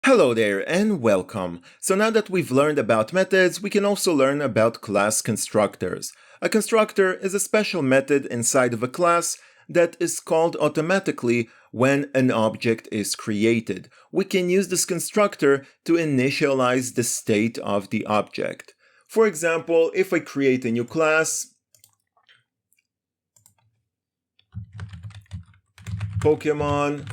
Hello there and welcome. So now that we've learned about methods, we can also learn about class constructors. A constructor is a special method inside of a class that is called automatically when an object is created. We can use this constructor to initialize the state of the object. For example, if I create a new class, Pokemon,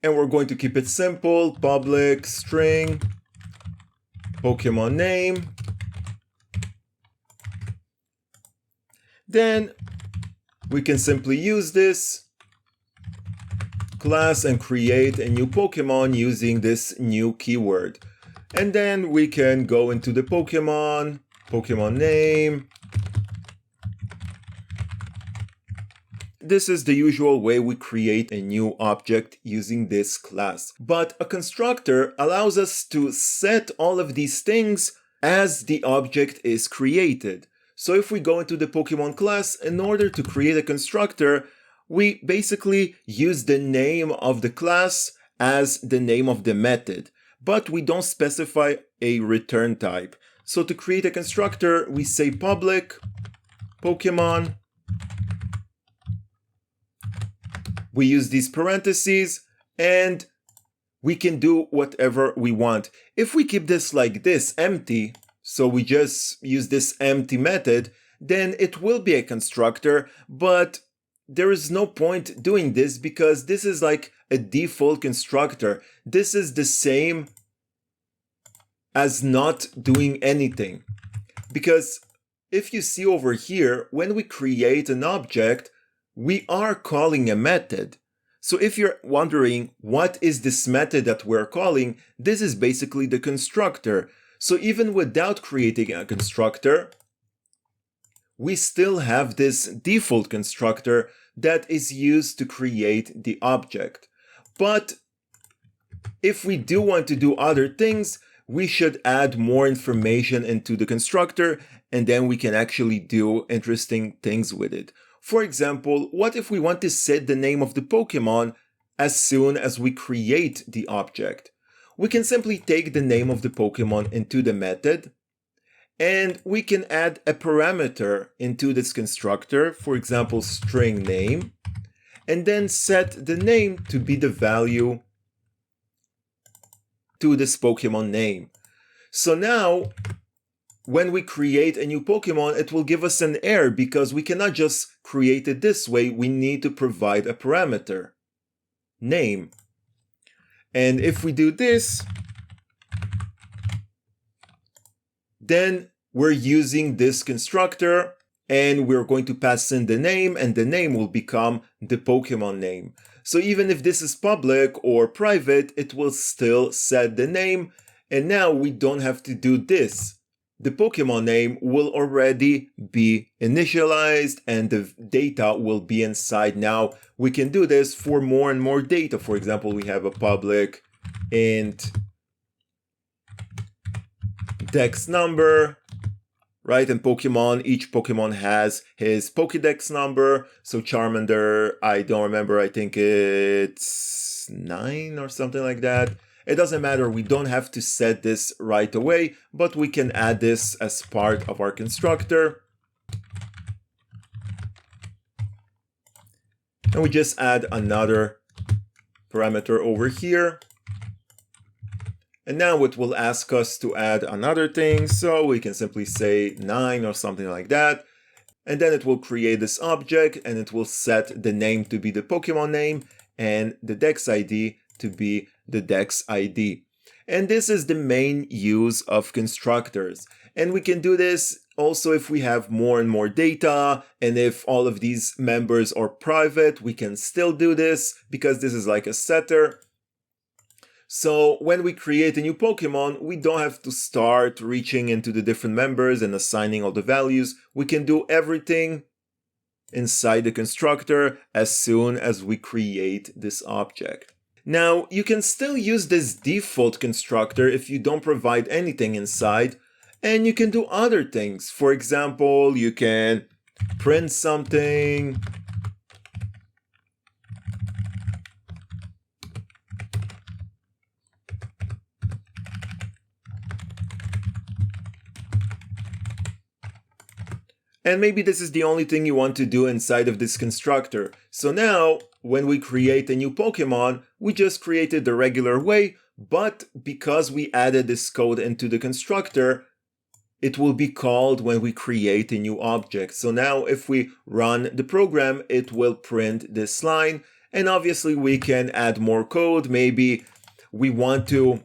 and we're going to keep it simple, public string, Pokemon name. Then we can simply use this class and create a new Pokemon using this new keyword. And then we can go into the Pokemon name. This is the usual way we create a new object using this class. But a constructor allows us to set all of these things as the object is created. So if we go into the Pokemon class, in order to create a constructor, we basically use the name of the class as the name of the method, but we don't specify a return type. So to create a constructor, we say public Pokemon. We use these parentheses and we can do whatever we want. If we keep this like this, empty, so we just use this empty method, then it will be a constructor, but there is no point doing this because this is like a default constructor. This is the same as not doing anything. Because if you see over here, when we create an object, we are calling a method. So if you're wondering what is this method that we're calling, this is basically the constructor. So even without creating a constructor, we still have this default constructor that is used to create the object. But if we do want to do other things, we should add more information into the constructor, and then we can actually do interesting things with it. For example, what if we want to set the name of the Pokemon as soon as we create the object? We can simply take the name of the Pokemon into the method, and we can add a parameter into this constructor, for example, string name, and then set the name to be the value to this Pokemon name. So now, when we create a new Pokemon, it will give us an error because we cannot just create it this way. We need to provide a parameter, name. And if we do this, then we're using this constructor and we're going to pass in the name, and the name will become the Pokemon name. So even if this is public or private, it will still set the name. And now we don't have to do this. The Pokemon name will already be initialized and the data will be inside. Now we can do this for more and more data. For example, we have a public int dex number, right? And Pokemon, each Pokemon has his Pokédex number. So Charmander, I don't remember, I think it's 9 or something like that. It doesn't matter, we don't have to set this right away, but we can add this as part of our constructor. And we just add another parameter over here. And now it will ask us to add another thing, so we can simply say 9 or something like that. And then it will create this object and it will set the name to be the Pokemon name and the Dex ID to be the Dex ID. And this is the main use of constructors. And we can do this also if we have more and more data, and if all of these members are private, we can still do this because this is like a setter. So when we create a new Pokemon, we don't have to start reaching into the different members and assigning all the values. We can do everything inside the constructor as soon as we create this object. Now, you can still use this default constructor if you don't provide anything inside, and you can do other things. For example, you can print something. And maybe this is the only thing you want to do inside of this constructor. So now, when we create a new Pokemon, we just create it the regular way, but because we added this code into the constructor, it will be called when we create a new object. So now if we run the program, it will print this line. And obviously we can add more code. Maybe we want to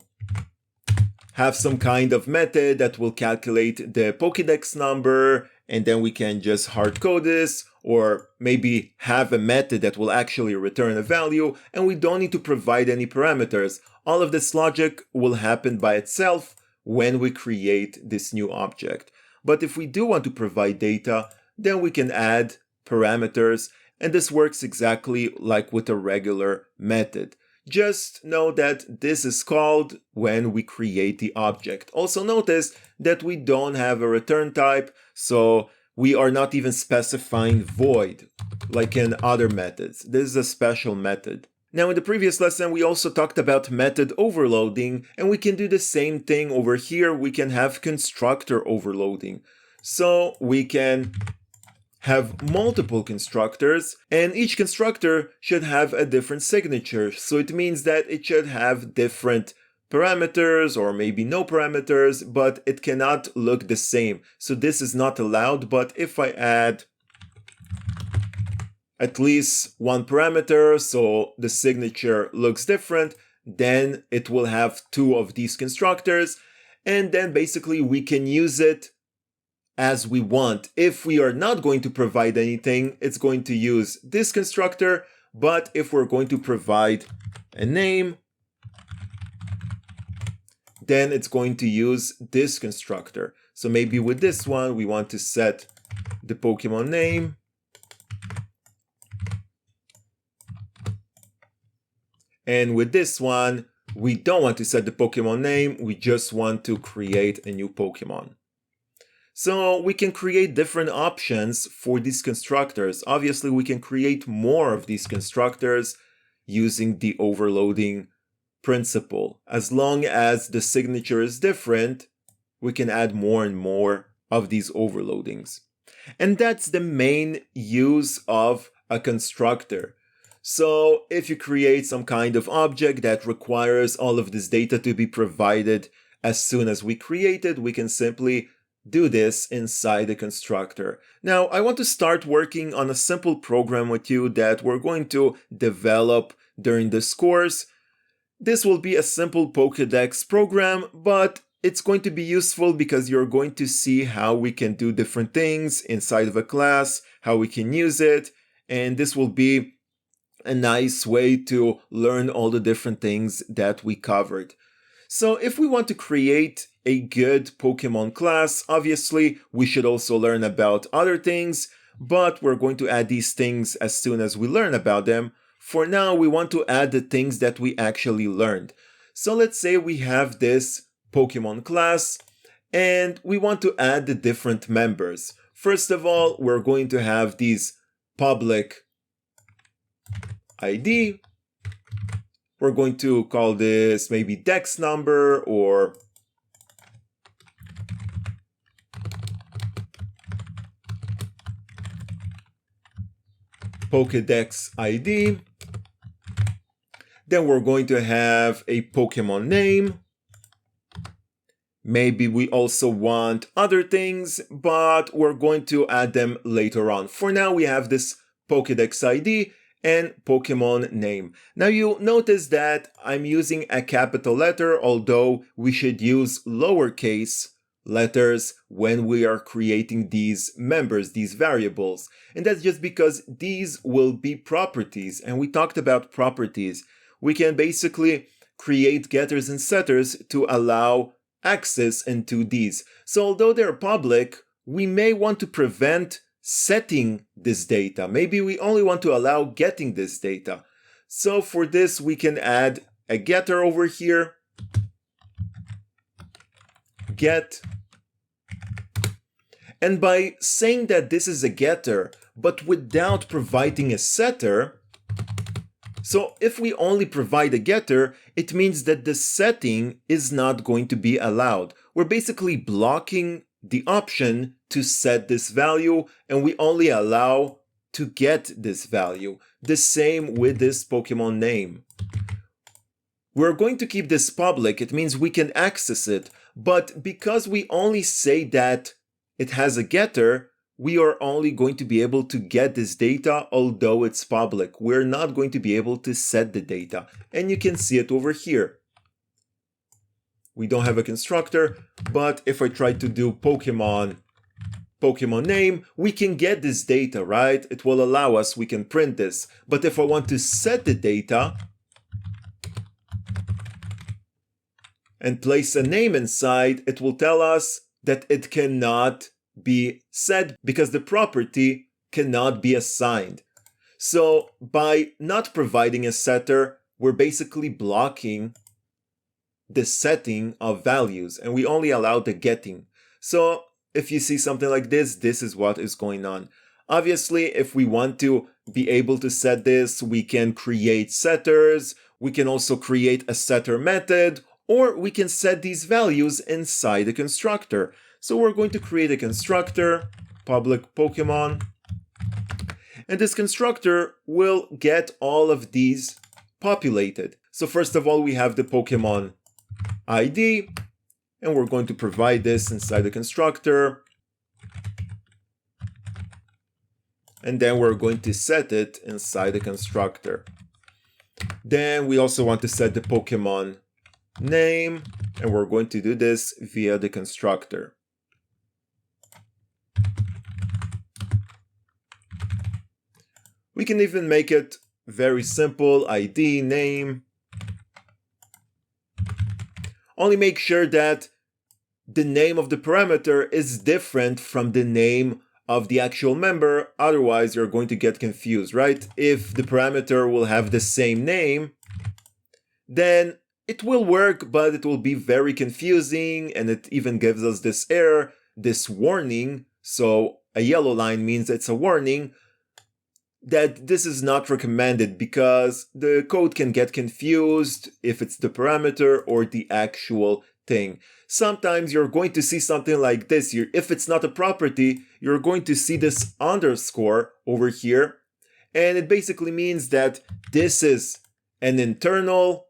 have some kind of method that will calculate the Pokédex number, and then we can just hard code this, or maybe have a method that will actually return a value, and we don't need to provide any parameters. All of this logic will happen by itself when we create this new object. But if we do want to provide data, then we can add parameters, and this works exactly like with a regular method. Just know that this is called when we create the object. Also notice that we don't have a return type, so we are not even specifying void like in other methods. This is a special method. Now in the previous lesson we also talked about method overloading, and we can do the same thing over here. We can have constructor overloading. So we can have multiple constructors, and each constructor should have a different signature. So it means that it should have different parameters or maybe no parameters, but it cannot look the same. So this is not allowed, but if I add at least one parameter so the signature looks different, then it will have two of these constructors, and then basically we can use it as we want. If we are not going to provide anything, it's going to use this constructor, but if we're going to provide a name, then it's going to use this constructor. So maybe with this one, we want to set the Pokemon name. And with this one, we don't want to set the Pokemon name, we just want to create a new Pokemon. So we can create different options for these constructors. Obviously, we can create more of these constructors using the overloading principle. As long as the signature is different, we can add more and more of these overloadings. And that's the main use of a constructor. So if you create some kind of object that requires all of this data to be provided as soon as we create it, we can simply do this inside the constructor. Now, I want to start working on a simple program with you that we're going to develop during this course. This will be a simple Pokédex program, but it's going to be useful because you're going to see how we can do different things inside of a class, how we can use it, and this will be a nice way to learn all the different things that we covered. So if we want to create a good Pokemon class, obviously we should also learn about other things, but we're going to add these things as soon as we learn about them. For now, we want to add the things that we actually learned. So let's say we have this Pokemon class and we want to add the different members. First of all, we're going to have these public ID. We're going to call this maybe Dex number or Pokédex ID. Then we're going to have a Pokemon name. Maybe we also want other things, but we're going to add them later on. For now, we have this Pokédex ID and Pokemon name. Now you notice that I'm using a capital letter, although we should use lowercase letters when we are creating these members, these variables. And that's just because these will be properties, and we talked about properties. We can basically create getters and setters to allow access into these. So although they're public, we may want to prevent setting this data. Maybe we only want to allow getting this data. So for this, we can add a getter over here. Get. And by saying that this is a getter, but without providing a setter, so if we only provide a getter, it means that the setting is not going to be allowed. We're basically blocking the option to set this value, and we only allow to get this value. The same with this Pokemon name. We're going to keep this public. It means we can access it, but because we only say that it has a getter, we are only going to be able to get this data, although it's public. We're not going to be able to set the data, and you can see it over here. We don't have a constructor, but if I try to do Pokemon name, we can get this data, right? It will allow us, we can print this. But if I want to set the data and place a name inside, it will tell us that it cannot be set because the property cannot be assigned. So by not providing a setter, we're basically blocking the setting of values, and we only allow the getting. So if you see something like this, this is what is going on. Obviously, if we want to be able to set this, we can create setters. We can also create a setter method, or we can set these values inside the constructor. So we're going to create a constructor, public Pokemon, and this constructor will get all of these populated. So first of all, we have the Pokemon ID, and we're going to provide this inside the constructor. And then we're going to set it inside the constructor. Then we also want to set the Pokemon name, and we're going to do this via the constructor. We can even make it very simple, ID, name. Only make sure that the name of the parameter is different from the name of the actual member, otherwise you're going to get confused, right? If the parameter will have the same name, then it will work, but it will be very confusing, and it even gives us this error, this warning. So a yellow line means it's a warning that this is not recommended because the code can get confused if it's the parameter or the actual thing. Sometimes you're going to see something like this here. If it's not a property, you're going to see this underscore over here, and it basically means that this is an internal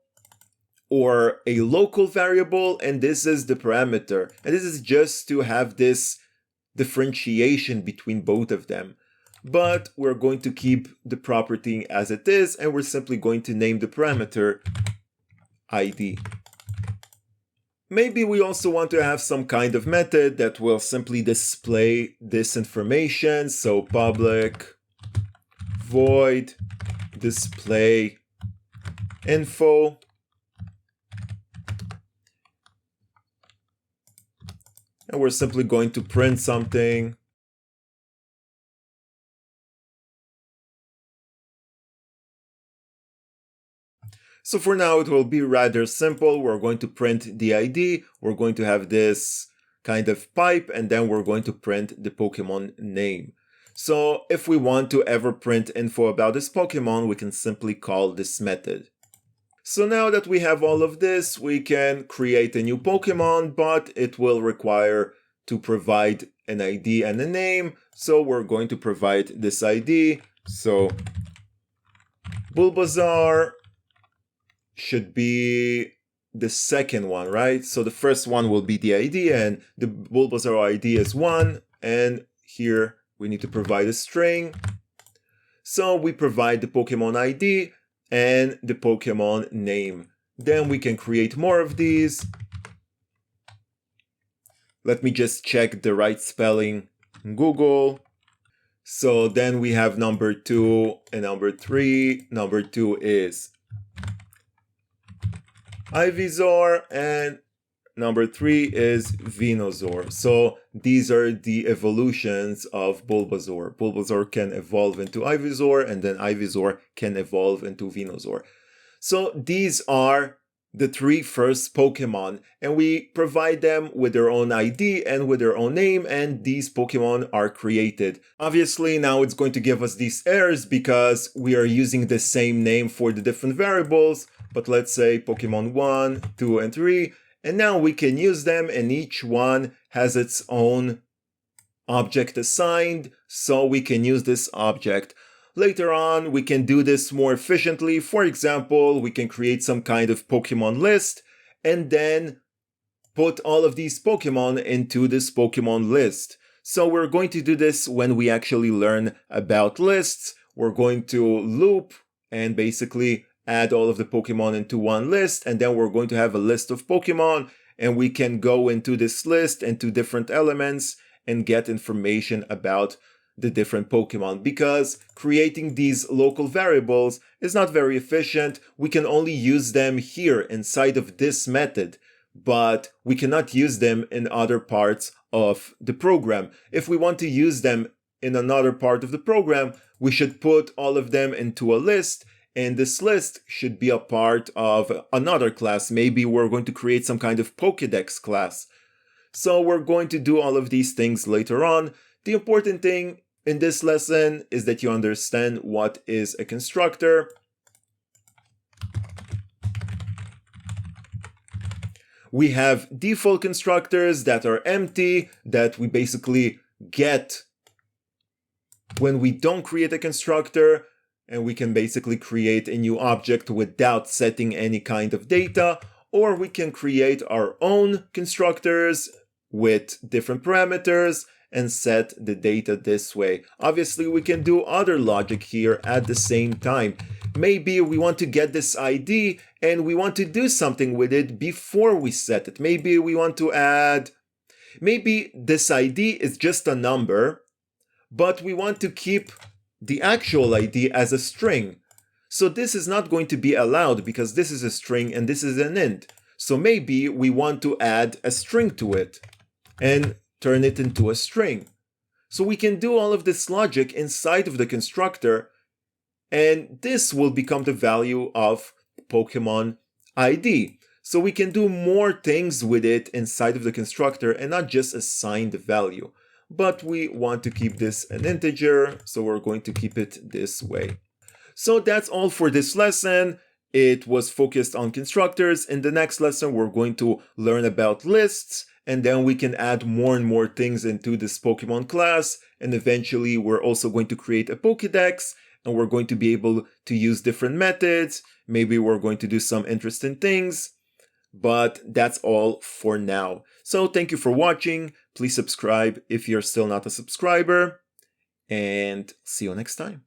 or a local variable, and this is the parameter. And this is just to have this differentiation between both of them. But we're going to keep the property as it is, and we're simply going to name the parameter ID. Maybe we also want to have some kind of method that will simply display this information. So public void display info. And we're simply going to print something. So for now, it will be rather simple. We're going to print the ID. We're going to have this kind of pipe, and then we're going to print the Pokemon name. So if we want to ever print info about this Pokemon, we can simply call this method. So now that we have all of this, we can create a new Pokemon, but it will require to provide an ID and a name. So we're going to provide this ID. So Bulbasaur should be the second one, right? So the first one will be the ID, and the Bulbasaur ID is 1, and here we need to provide a string. So we provide the Pokemon ID and the Pokemon name. Then we can create more of these. Let me just check the right spelling in Google. So then we have number 2 and number 3. Number 2 is Ivysaur, and number 3 is Venusaur. So these are the evolutions of Bulbasaur. Bulbasaur can evolve into Ivysaur, and then Ivysaur can evolve into Venusaur. So these are the 3 first Pokemon, and we provide them with their own ID and with their own name, and these Pokemon are created. Obviously, now it's going to give us these errors because we are using the same name for the different variables, but let's say Pokemon 1, 2, and 3, and now we can use them, and each one has its own object assigned, so we can use this object. Later on, we can do this more efficiently. For example, we can create some kind of Pokemon list and then put all of these Pokemon into this Pokemon list. So we're going to do this when we actually learn about lists. We're going to loop and basically add all of the Pokemon into one list, and then we're going to have a list of Pokemon, and we can go into this list, into different elements, and get information about the different Pokemon, because creating these local variables is not very efficient. We can only use them here inside of this method, but we cannot use them in other parts of the program. If we want to use them in another part of the program, we should put all of them into a list, and this list should be a part of another class. Maybe we're going to create some kind of Pokédex class. So we're going to do all of these things later on. The important thing in this lesson is that you understand what is a constructor. We have default constructors that are empty, that we basically get when we don't create a constructor, and we can basically create a new object without setting any kind of data, or we can create our own constructors with different parameters and set the data this way. Obviously, we can do other logic here at the same time. Maybe we want to get this ID and we want to do something with it before we set it. Maybe we want to add, maybe this ID is just a number, but we want to keep the actual ID as a string. So this is not going to be allowed because this is a string and this is an int. So maybe we want to add a string to it and turn it into a string. So we can do all of this logic inside of the constructor, and this will become the value of Pokemon ID. So we can do more things with it inside of the constructor and not just assign the value. But we want to keep this an integer, so we're going to keep it this way. So that's all for this lesson. It was focused on constructors. In the next lesson, we're going to learn about lists, and then we can add more and more things into this Pokemon class. And eventually, we're also going to create a Pokédex, and we're going to be able to use different methods. Maybe we're going to do some interesting things, but that's all for now. So thank you for watching. Please subscribe if you're still not a subscriber, and see you next time.